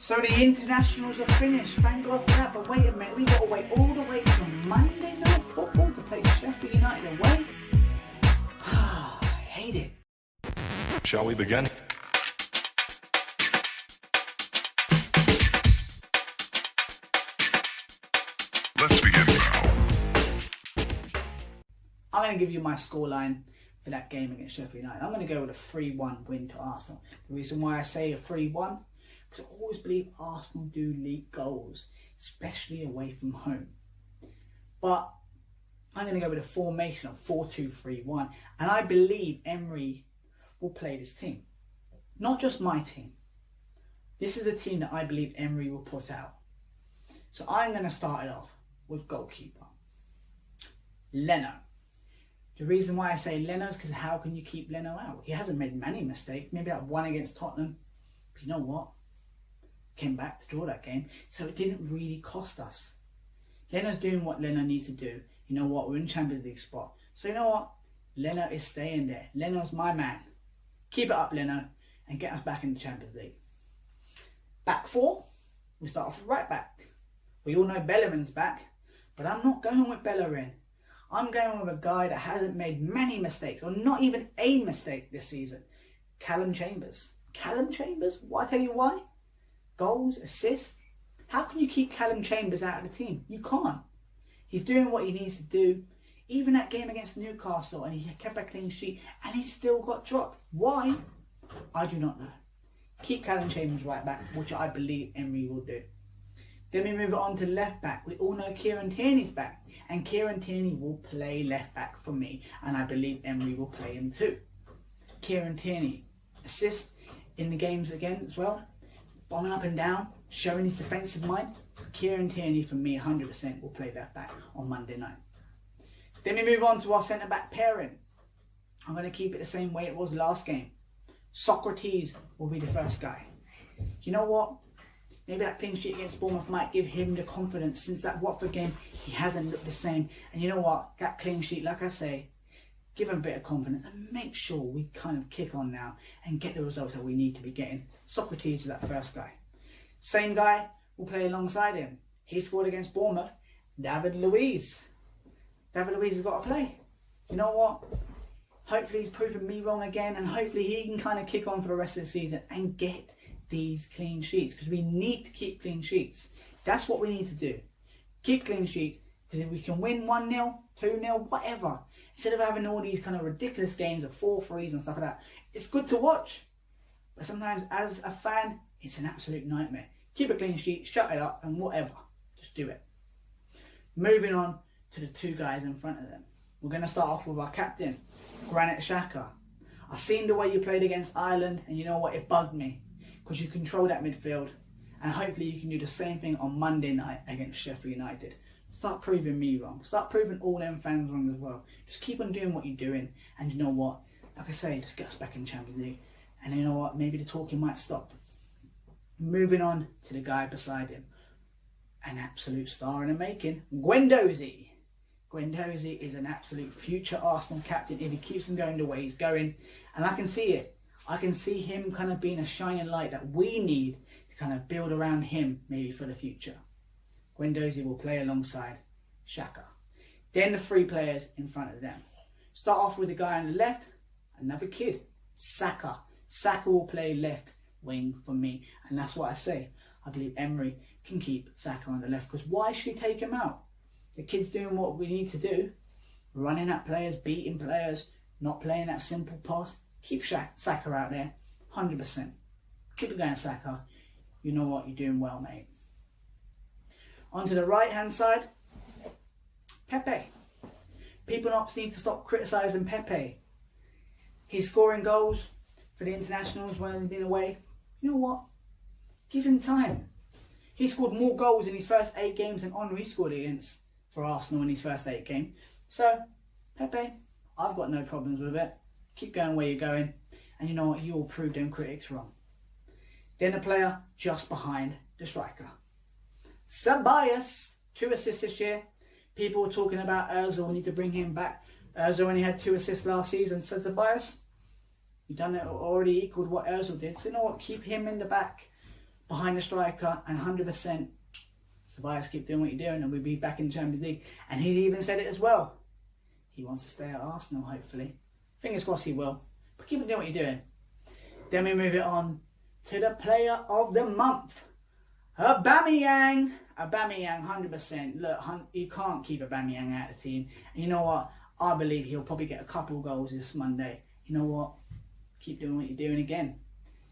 So the internationals are finished, thank God for that, but wait a minute, we got to wait all the way till Monday night football to play Sheffield United away? I hate it. Shall we begin? Let's begin now. I'm going to give you my scoreline for that game against Sheffield United. I'm going to go with a 3-1 win to Arsenal. The reason why I say a 3-1, because I always believe Arsenal do leak goals, especially away from home. But I'm going to go with a formation of 4-2-3-1, and I believe Emery will play this team. Not just my team. This is a team that I believe Emery will put out. So I'm going to start it off with goalkeeper Leno. The reason why I say Leno is because how can you keep Leno out? He hasn't made many mistakes. Maybe that one against Tottenham. But you know what? Came back to draw that game, so it didn't really cost us. Leno's doing what Leno needs to do. You know what? We're in Champions League spot. So you know what? Leno is staying there. Leno's my man. Keep it up, Leno, and get us back in the Champions League. Back four, we start off with right back. We all know Bellerin's back, but I'm not going with Bellerin. I'm going with a guy that hasn't made many mistakes, or not even a mistake this season. Callum Chambers. Callum Chambers? Well, I tell you why. Goals, assists. How can you keep Callum Chambers out of the team? You can't. He's doing what he needs to do. Even that game against Newcastle, and he kept a clean sheet, and he still got dropped. Why? I do not know. Keep Callum Chambers right back, which I believe Emery will do. Then we move on to left back. We all know Kieran Tierney's back, and Kieran Tierney will play left back for me, and I believe Emery will play him too. Kieran Tierney, assist in the games again as well. Bombing up and down, showing his defensive mind. Kieran Tierney, for me, 100% will play left back on Monday night. Then we move on to our centre-back pairing. I'm going to keep it the same way it was last game. Socrates will be the first guy. You know what? Maybe that clean sheet against Bournemouth might give him the confidence. Since that Watford game, he hasn't looked the same. And you know what? That clean sheet, like I say, give him a bit of confidence and make sure we kind of kick on now and get the results that we need to be getting. Socrates is that first guy. Same guy will play alongside him. He scored against Bournemouth. David Luiz. David Luiz has got to play. You know what? Hopefully he's proven me wrong again, and hopefully he can kind of kick on for the rest of the season and get these clean sheets, because we need to keep clean sheets. That's what we need to do. Keep clean sheets, because if we can win 1-0, 2-0, whatever, instead of having all these kind of ridiculous games of 4-3s and stuff like that, it's good to watch. But sometimes as a fan, it's an absolute nightmare. Keep a clean sheet, shut it up, and whatever. Just do it. Moving on to the two guys in front of them. We're going to start off with our captain, Granit Xhaka. I've seen the way you played against Ireland, and you know what? It bugged me, because you control that midfield, and hopefully you can do the same thing on Monday night against Sheffield United. Start proving me wrong. Start proving all them fans wrong as well. Just keep on doing what you're doing, and you know what? Like I say, just get us back in the Champions League. And you know what? Maybe the talking might stop. Moving on to the guy beside him. An absolute star in the making. Guendouzi. Guendouzi is an absolute future Arsenal captain if he keeps on going the way he's going. And I can see it. I can see him kind of being a shining light that we need to kind of build around him maybe for the future. Guendouzi will play alongside Xhaka. Then the three players in front of them. Start off with the guy on the left, another kid, Saka. Saka will play left wing for me, and that's what I say. I believe Emery can keep Saka on the left, because why should he take him out? The kid's doing what we need to do, running at players, beating players, not playing that simple pass. Keep Saka out there, 100%. Keep it going, Saka. You know what, you're doing well, mate. Onto the right-hand side, Pepe. People need to stop criticising Pepe. He's scoring goals for the internationals when he's been away. You know what? Give him time. He scored more goals in his first 8 games than Henry scored for Arsenal in his first 8 games. So, Pepe, I've got no problems with it. Keep going where you're going. And you know what? You will prove them critics wrong. Then the player just behind the striker. Ceballos, 2 assists this year. People were talking about Ozil, we need to bring him back. Ozil only had 2 assists last season. So Ceballos, you've done it already equaled what Ozil did. So you know what? Keep him in the back. behind the striker, and 100%. Ceballos, keep doing what you're doing and we'll be back in the Champions League. And he even said it as well. He wants to stay at Arsenal, hopefully. Fingers crossed he will. But keep doing what you're doing. Then we move it on to the player of the month. Aubameyang. Aubameyang, 100%. Look, you can't keep Aubameyang out of the team. And you know what? I believe he'll probably get a couple goals this Monday. You know what? Keep doing what you're doing again.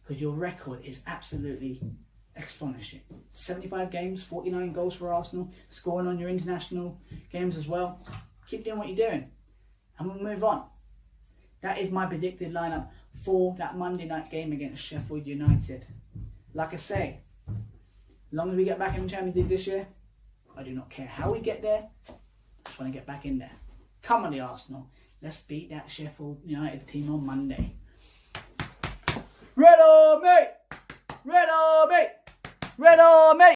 Because your record is absolutely astonishing. 75 games, 49 goals for Arsenal, scoring on your international games as well. Keep doing what you're doing. And we'll move on. That is my predicted lineup for that Monday night game against Sheffield United. Like I say, as long as we get back in the Champions League this year, I do not care how we get there. I just want to get back in there. Come on, the Arsenal. Let's beat that Sheffield United team on Monday. Red Army! Red Army! Red Army!